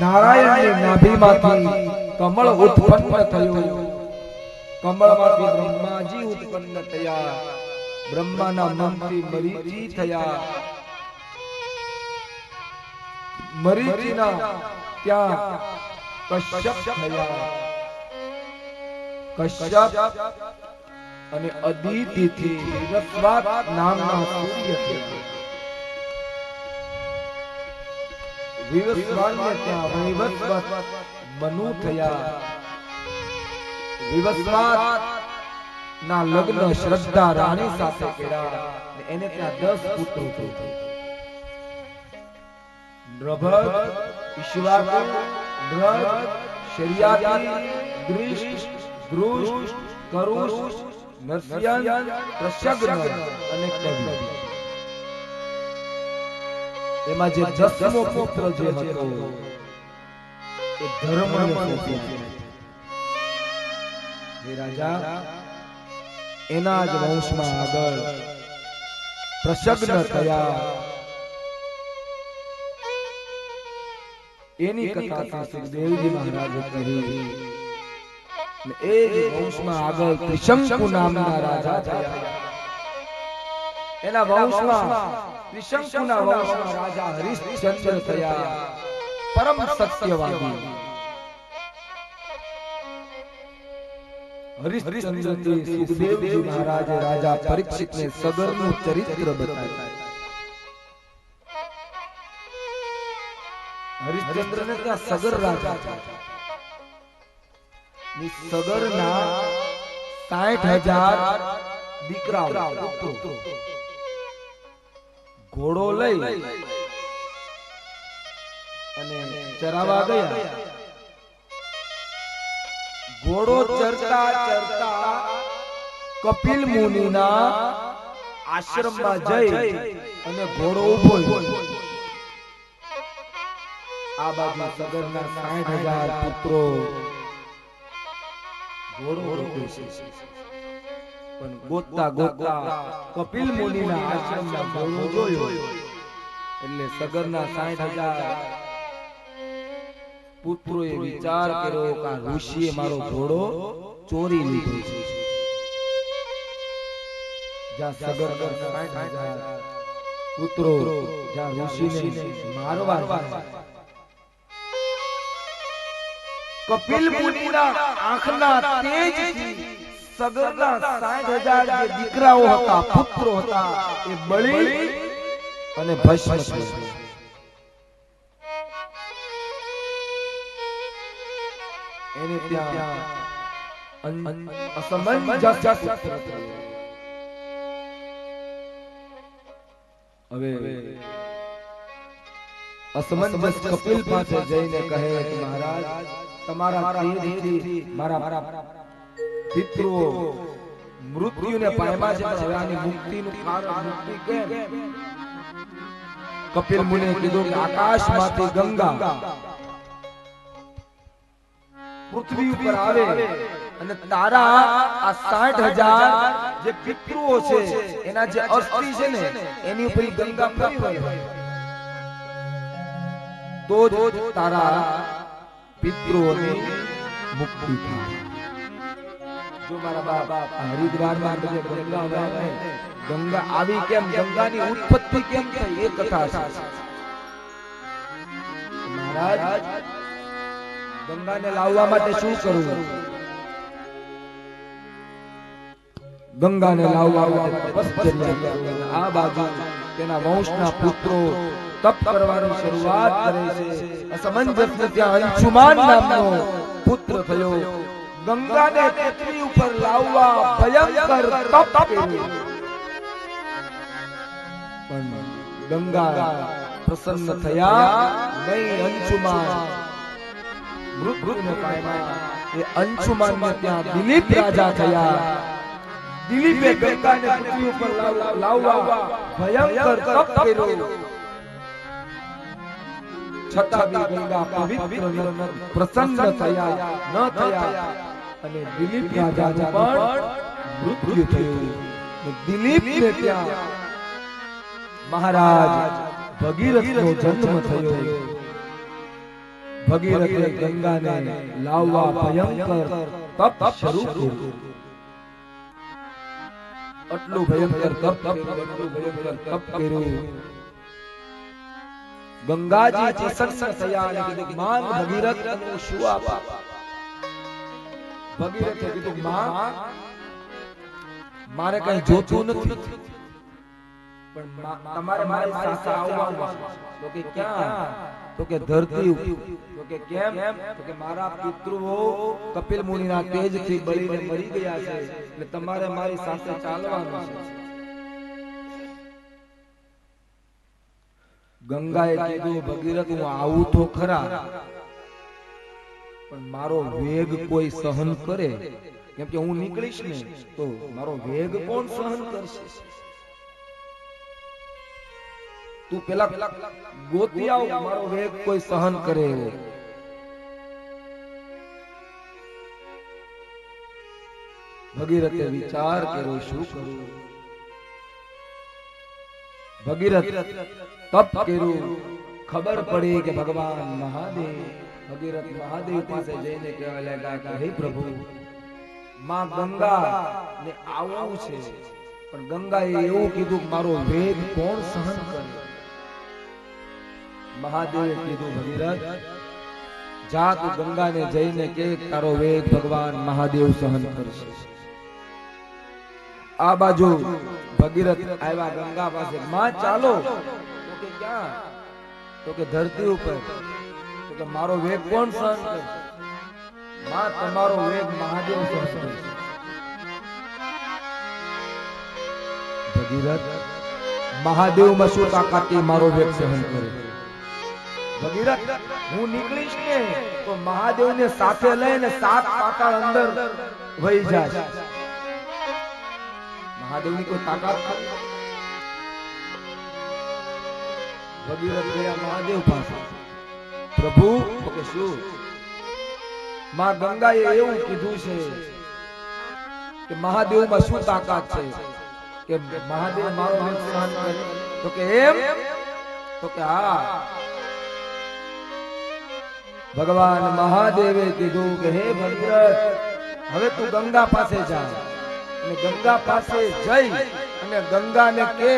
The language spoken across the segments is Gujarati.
નારાયણની નાભીમાંથી કમળ ઉત્પન્ન થયું. કમળમાંથી બ્રહ્માજી ઉત્પન્ન થયા. બ્રહ્માના મનથી મરીચી થયા. મરીચીના ત્યાં કશ્યપ થયા. કશ્યપ અને અદિતિથી વિવસ્વાત નામના સૂર્ય થયા. વિવસ્વાતને ત્યાં વૈવસ્વત મનુ થયા. વિવસ્વાત ના લગ્ન શ્રદ્ધા રાણી સાથે કર્યા. એને ત્યાં 10 પુત્રો થયા. નૃભદ, ઈશ્વાકુ, નૃગ, શર્યાતિ, દૃષ્ટ, ધ્રુષ્ટ, કરુષ, નરસ્યન, પ્રશગ્ન અને કવિ. એમાં જે 10મો પુત્ર જે હતો એ ધર્મનો પુત્ર. હે રાજા, એના જ વંશમાં આગળ પ્રશગ્ન થયા. એની કથા સુખદેવજી મહારાજે કહી. એ જ વંશમાં આગળ ત્રિશંકુ નામના રાજા થયા. એના વંશમાં ત્રિશંકુના વંશમાં રાજા હરિશ્ચંદ્ર થયા. પરમ સત્યવાદી. હરિશ્ચંદ્રથી સુખદેવજી મહારાજે રાજા પરીક્ષિતને સગરનું ચરિત્ર બતાવ્યું. હરિશ્ચંદ્રને ત્યાં સગર રાજા હતા. સગરના 60,000 દીકરાઓ પુત્રો. ઘોડો લઈ અને ચરાવા ગયા. ઘોડો ચરતા ચરતા કપિલ મુનિના આશ્રમમાં જઈ અને ઘોડો ઉભો. આ બાજુ સગરના 60,000 પુત્રો ઘોડો પણ ગોતતા ગોતતા કપિલ મુનિના આશ્રમમાં ઘોડો જોયો. એટલે સગરના 60,000 પુત્રોએ વિચાર કર્યો કે આ ઋષિએ મારો ઘોડો ચોરી લીધો છે. જ્યાં સગરના 60,000 પુત્રો જ્યાં ઋષિને મારવા જાય, કપિલ મુનિના આંખના તેજથી સગરના 60,000 જે દીકરાઓ હતા, પુત્રો હતા, એ બળી અને ભસ્મ થયા. એને ત્યાં અસમંજસ. હવે અસમંજસ કપિલ પાસે જઈને કહે કે મહારાજ, તમારા તેજથી મારા પિતૃઓ મૃત્યુને પામ્યા છે, હવે આની મુક્તિનું કારણ મુક્તિ કેમ? કપિલ મુનિએ કીધું કે આકાશમાંથી ગંગા પૃથ્વી ઉપર આવે અને તારા આ 60,000 જે પિતૃઓ છે એના જે અસ્થિ છે ને એની ઉપર ગંગા ફરી વળે, તો જ તારા પિતૃઓની મુક્તિ થાય. જો મારા બાપ હરિદ્વારમાં બધે ગંગા વહે, ગંગા આવી કેમ, ગંગાની ઉત્પત્તિ કેમ થઈ એ કથા છે. મહારાજ, ગંગાને લાવવા માટે શું કરવું? ગંગાને લાવવા માટે તપશ્ચર્યા કરવી. આ બાજુ તેના વંશના પુત્રો તપ કરવાની શરૂઆત કરે છે. અસમંજસને ત્યાં અંશુમાન નામનો પુત્ર થયો. ગંગાને પૃથ્વી ઉપર લાવવા ભયંકર તપ કર્યું, પણ ગંગા પ્રસન્ન થયા નહીં. અંશુમાન મૃત્યુને પામ્યા. એ અંશુમાનને ત્યાં દિલીપ રાજા થયા. દિલીપે ગંગાને પૃથ્વી ઉપર લાવવા ભયંકર તપ કર્યો, છતાં બી ગંગા પવિત્ર પ્રસન્ન થયા ન થયા. અને દિલીપ રાજાનું પણ મૃત્યુ થયું. દિલીપને ત્યાં મહારાજ ભગીરથનો જન્મ થયો. ભગીરથે ગંગાને લાવવા ભયંકર તપ શરૂ કર્યું. આટલું ભયંકર તપ કર્યું. ગંગાજી પ્રસન્ન થયા અને કીધું, માં ભગીરથ તને શું આપા? ભગીરથે કીધું, માં મારે કઈ જોતું નથી, પણ તમારે મારી સાથે આવવાનું છે. તો કે ક્યાં? તો કે ધરતી ઉપર. તો કે કેમ? તો કે મારા પિતૃઓ કપિલ મુનિના તેજથી બળીને મરી ગયા છે, એટલે તમારે મારી સાથે ચાલવાનું છે. ગંગાએ કીધું, ભગીરથ હું આવું તો ખરા, પણ મારો વેગ કોઈ સહન કરે? કેમ કે હું નીકળીશ ને તો મારો વેગ કોણ સહન કરશે? તું પેલા ગોતી આવ, મારો વેગ કોઈ સહન કરે એવો. ભગીરથે વિચાર કર્યો, શું કરું? ભગીરથ તપ કર્યું. ખબર પડી કે ભગવાન મહાદેવ. ભગીરથ મહાદેવ પાસે જઈને કહેવા લાગ્યા કે હે પ્રભુ, માં ગંગા ને આવવું છે, પણ ગંગાએ એવું કીધું કે મારો વેગ કોણ સહન કરે? મહાદેવે કીધું, ભગીરથ જા તું ગંગાને જઈને કે તારો વેગ ભગવાન મહાદેવ સહન કરશે. આ બાજુ ભગીરથ આવ્યા ગંગા પાસે. માં ચાલો. તો કે ક્યાં? તો કે ધરતી ઉપર. તો કે મારો વેગ કોણ સહન કરશે? માં તમારો વેગ મહાદેવ સહન કરશે. ભગીરથ મહાદેવ માં શું તાકાત મારો વેગ સહન કરે? ભગીરથ હું નીકળીશ ને તો મહાદેવ ને સાથે લઈને 7 પાતાળ અંદર વહી જાય. મહાદેવ ની કોઈ તાકાત નથી. ભગીરથ ગયા મહાદેવ પાસે. પ્રભુ તો કે શું? માં ગંગાએ એવું કીધું છે કે મહાદેવ માં શું તાકાત છે કે મહાદેવ મારો વેગ સહન કરે? તો કે એમ? તો કે હા. ભગવાન મહાદેવે કીધું કે હે ભગીરથ, હવે તું ગંગા પાસે જા અને ગંગા પાસે જઈ અને ગંગાને કે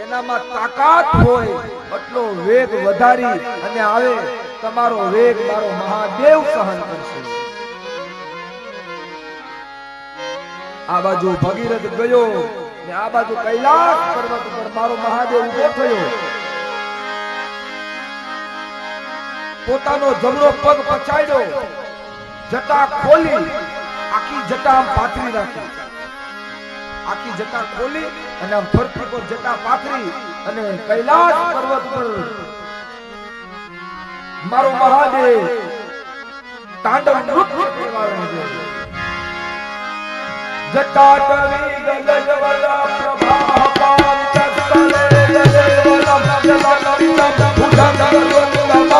એનામાં તાકાત હોય એટલો વેગ વધારી અને આવે. તમારો વેગ મારો મહાદેવ સહન કરશે. આ બાજુ ભગીરથ ગયો ને આ બાજુ કૈલાસ પર્વત પર મારો મહાદેવ ઉભો થયો. પોતાનો જમણો પગ પછાડ્યો, જટા ખોલી આખી જટા આમ પાથરી રાખી. આખી જટા ખોલી અને આમ ફરતી કો જટા પાથરી અને કૈલાસ પર્વત પર મારો મહાદેવ તાંડવ નૃત્ય કરવા લાગ્યો. જટાટવી ગગનવલા પ્રભાહ પાંચસ્તલે ગગનવલમ જલનંદમ ભુજંગવલ્લમાલા.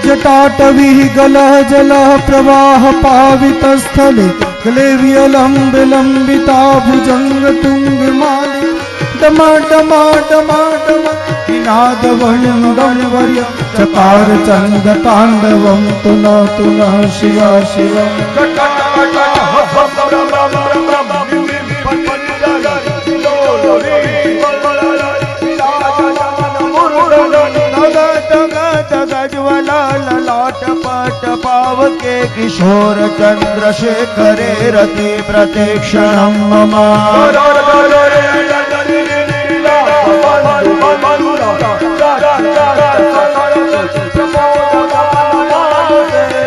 जटाटवी गलह जलह प्रवाह पावित स्थले क्लेव्यलम विलंबिता भुजंग तुंग माली डमा डमा डमा डमा विनाद वण्यम गणवर्य चकार चंद तांडवम तुना तुना शिवा शिवा. ललाट पट पाव के किशोर चंद्रशेखरे रति प्रतीक्षणम मम.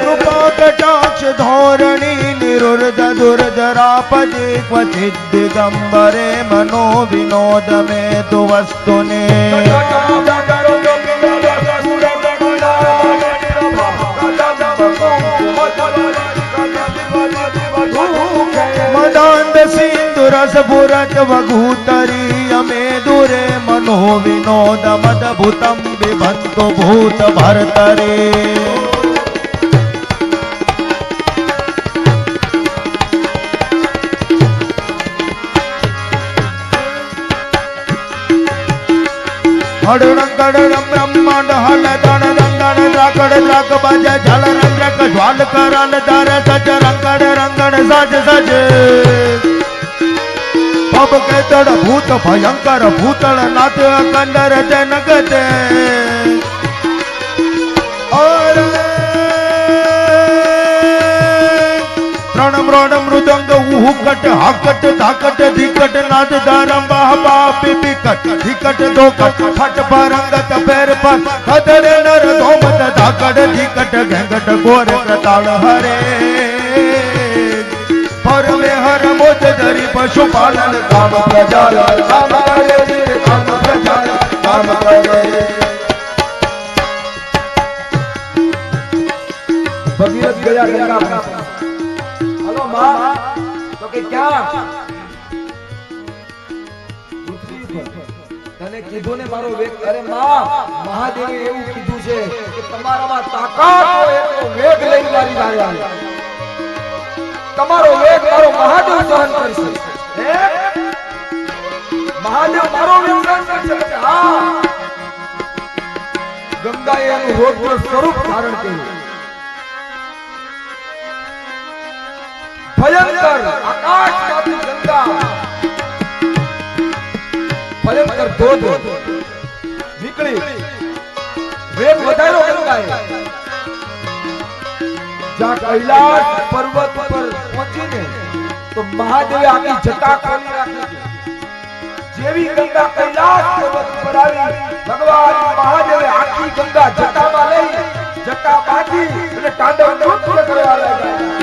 कृपा कटाक्ष धोरणी निरुर्ध दुर्धरापदे क्वचिद् दिगंबरे मनो विनोद में तु वस्तुने. मदांध सिंधु रस पुरत वघूतरी अमे दुरे मनो विनोद मदभुतम बिभंतो भूत भर्तरे. હડણકડ બ્રહ્માંડ હલ દણ દંગણ દ્રાકડ દ્રાક બજ જલ રંજક જ્વાલ કરન દર સજ રંગડ રંગણ સજ સજ પબ કે તડ ભૂત ભયંકર ભૂતળ નાથ કંડર જનગતે ત્રણ મૃદંગ ઉહુકટ હાકટ ધાકટ ધીકટ નાદ દારમ બાહબા પીપીકટ ધીકટ ધોકટ ફટ પરંગત પેર પર કદરે નર ધોમત ધાકટ ધીકટ ઘેંગટ ગોર પ્રતાળ હરે પર મે હર મોજ ધરી પશુપાલન કામ પ્રજાલ કામ કરે કામ પ્રજાલ કામ કરે भगीरथ गया गंगा पास हेलो मां तो के क्या तने कीधું ને મારો વેગ અરે માં મહાદેવે એવું કીધું છે કે તમારામાં તાકાત હોય એટલો વેગ લઈને મારી વારે આવે તમારો વેગ મારો મહાદેવ સહન કરશે મહાદેવ મારો વેગ સહન કરશે હા ગંગાએ એનું રૌદ્ર સ્વરૂપ ધારણ કર્યું ભયંકર આકાશમાંથી ગંગા ભયંકર ધોધ નીકળી વેગ વધાર્યો ગંગાએ જ્યાં કૈલાસ પર્વત પર પહોંચીને તો મહાદેવે આખી જટા ખોલી રાખી જેવી ગંગા કૈલાસ પર્વત પર આવી ભગવાન મહાદેવે આખી ગંગા જટામાં લઈ જટા બાંધી અને તાંડવ નૃત્ય કરવા લાગ્યા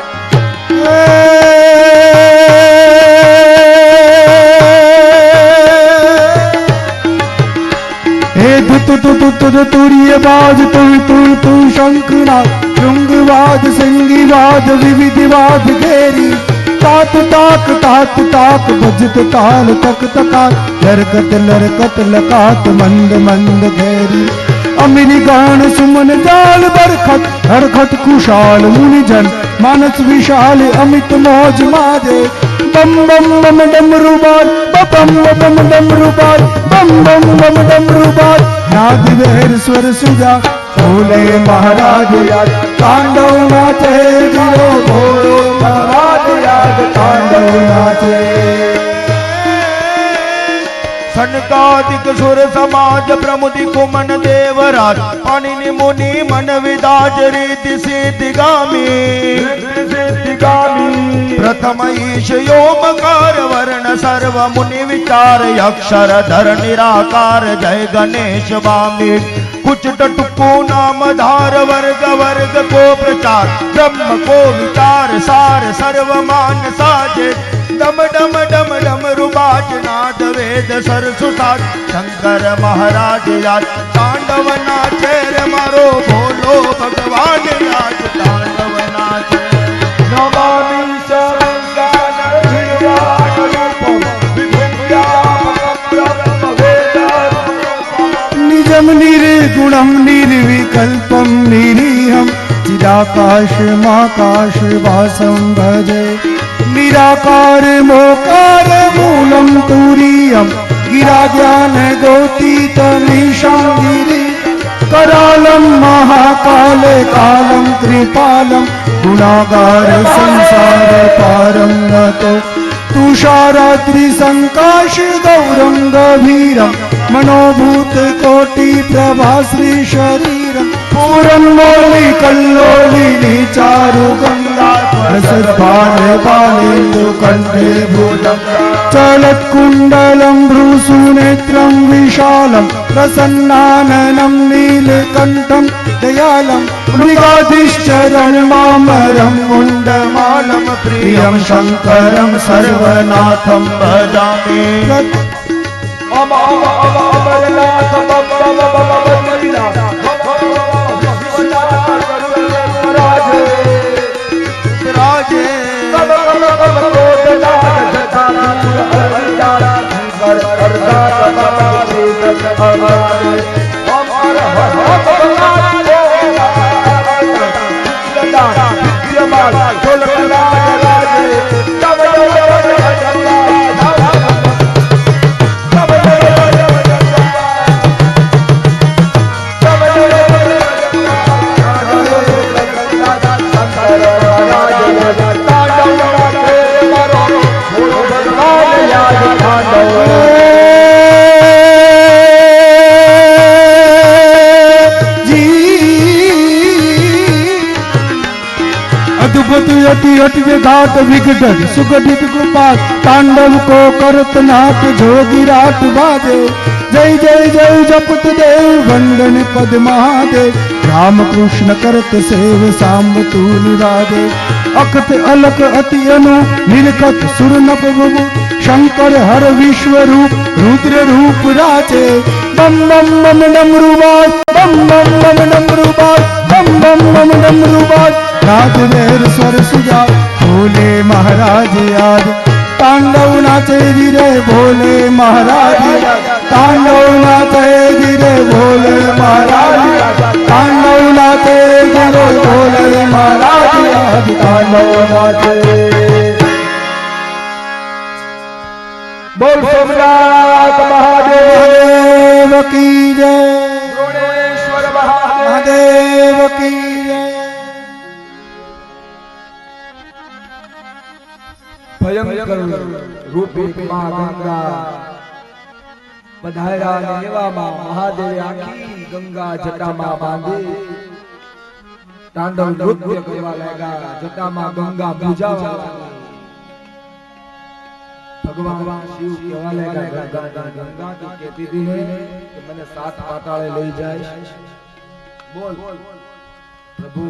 तुरीय बाज तु शंखनाद श्रृंगवाद सिंगीवाद विविधिवाद घेरी तात ताक भजत ताल तक तकात लरकत लकात मंद मंद घेरी अमिरी गान सुमन जाल बरखत हरखत खुशाल मुनिजन मानस विशाल अमित मौज माजे बम बम बम डमरू बाज बम बम डमरू बाज बम बम बम डमरू बाज नाद वेर स्वर सुजा बोले महाराज याद तांडव नाचे जियो बोलो महाराज याद तांडव नाचे सनकादिक सुर समाज प्रमुदि कुमन देवराज पाणिनि मुनि मन विदाज रीति सिद्धिगामी प्रथम ईश योमकार वर्ण सर्व मुनि विचार अक्षर धर निराकार जय गणेश वामी कुछ टटुको नाम धार वर्ग वर्ग को प्रचार ब्रह्म को विचार सार सर्व मान साजे डम डम डम डम रुबाज नाद वेद सरसुसाज शंकर महाराज याद तांडव नाचे रे मारो बोलो भगवान याद तांडव नाचे नमामि शंकर निर्वाणरूपं निजम निर्गुणं निर्विकल्पं निरीहं चिदाकाशमाकाश वासं भजे निराकार मोकार मूलं तुरीयं गिरा ज्ञान गोतीतमीशं गिरि करालं महाकाल कालं कृपालं गुणागार संसार पारं नतो तुषारात्रि संकाश गौरं गभीरं मनोभूत कोटि प्रभा श्री शरीरं पूरं मौलि कल्लोलिनी चारु गंगा रसद्भान बालेन्दु कंठे भूतं चलत्कुण्डलं भ्रूसुनेत्रं विशालं प्रसन्नाननं नीलकण्ठं दयालं मृगाधिश्चरं मामरं मुण्डमालं प्रियं शङ्करं सर्वनाथं भजामि अमरनाथ राजे विराट विघटन सुगठित कृपा तांडव को करत नाथ जोगिराट बाजे जय जय जय जपत देव वंदन पद महादेव राम कृष्ण करत सेव सांब तू निराजे अखत अलक अति अनु नीलकत सुर नभ बबु शंकर हर विश्व रूप रुद्र रूप राजे बम बम बम डमरुबाज बम बम बम डमरुबाज बम बम बम डमरुबाज राजवेर स्वर सुजा भोले महाराज आज तांडव नाचे धीरे भोले महाराज तांडव नाचे धीरे भोले महाराज तांडव नाचे धीरे भोले महाराज आज तांडव नाचे बोल सोमनाथ महादेव की जय द्रोणेश्वर महादेव महादेव की जय ભયંકર રૂપી માં ગંગા પધાર્યા ને એવામાં મહાદેવે આખી ગંગા જટામાં બાંધી તાંડવ નૃત્ય કરવા લાગ્યા જટામાં ગંગા પૂજાવા લાગી ભગવાન શિવ કહેવા લાગ્યા ગંગા તું કહેતી હતી ને કે મને સાત પાતાળે લઈ જાય બોલ પ્રભુ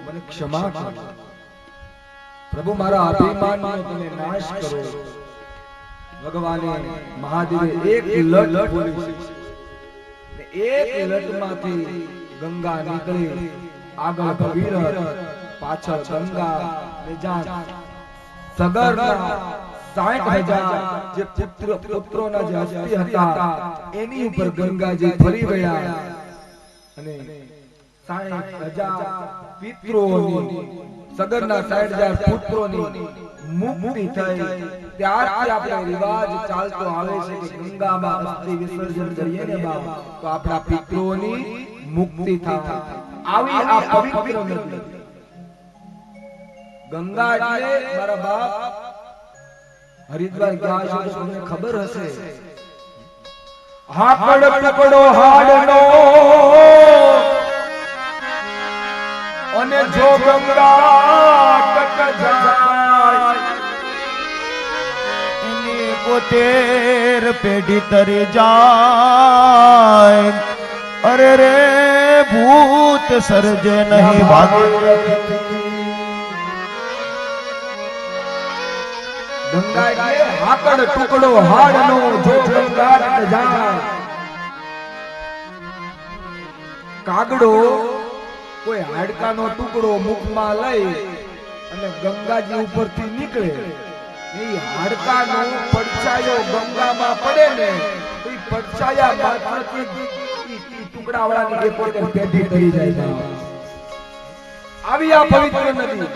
મને ક્ષમા કર प्रभु मारा अभिमान नो तने नाश करो भगवाने महादेवे एक लट बोली ने एक लट माथी गंगा निकली आगळ भगीरथ पाछळ गंगा बेजान सगरना 60,000 जे पुत्रोना जे हस्ती હતા એની ઉપર ગંગાજી ફરી વળ્યા અને 60,000 પિતૃઓની સગરના 60,000 પુત્રોની મુક્તિ થઈ ત્યારથી આપણે રિવાજ ચાલતો આવે છે કે ગંગામાં અસ્થિ વિસર્જન કરીએ ને બાપ તો આપણા પિતૃઓની મુક્તિ થાય આવી આ પવિત્ર નદી ગંગા એટલે મારા બાપ હરિદ્વાર ગયા છો તો તમને ખબર હશે હાકડ પકડો હાડનો અને જો ગંગા તટ જાય એની 72 પેઢી તરી જાય અરે રે ભૂત સર્જે નહીં ભાગે ગંગા એટલે હાકડ ટુકડો હાડનો જો ગંગા તટ જાય કાગડો કોઈ હાડકાનો ટુકડો મુખમાં લઈ અને ગંગાજી ઉપરથી નીકળે એ હાડકાનો પડછાયો ગંગામાં પડે ને તો એ પડછાયા માત્રથી ટુકડાવાળાની એ પોતે પેઢી તરી જાય છે આવી આ પવિત્ર નદી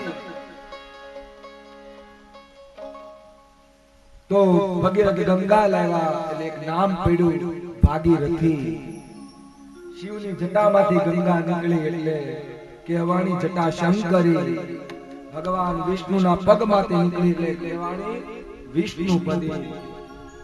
તો ભગીરથ ગંગા લાવ્યા એટલે એક નામ પડ્યું ભાગીરથી શિવની જટામાંથી ગંગા નીકળી એટલે કહેવાની જટા શંકરી ભગવાન વિષ્ણુના પગમાંથી નીકળી એટલે કહેવાની વિષ્ણુપદી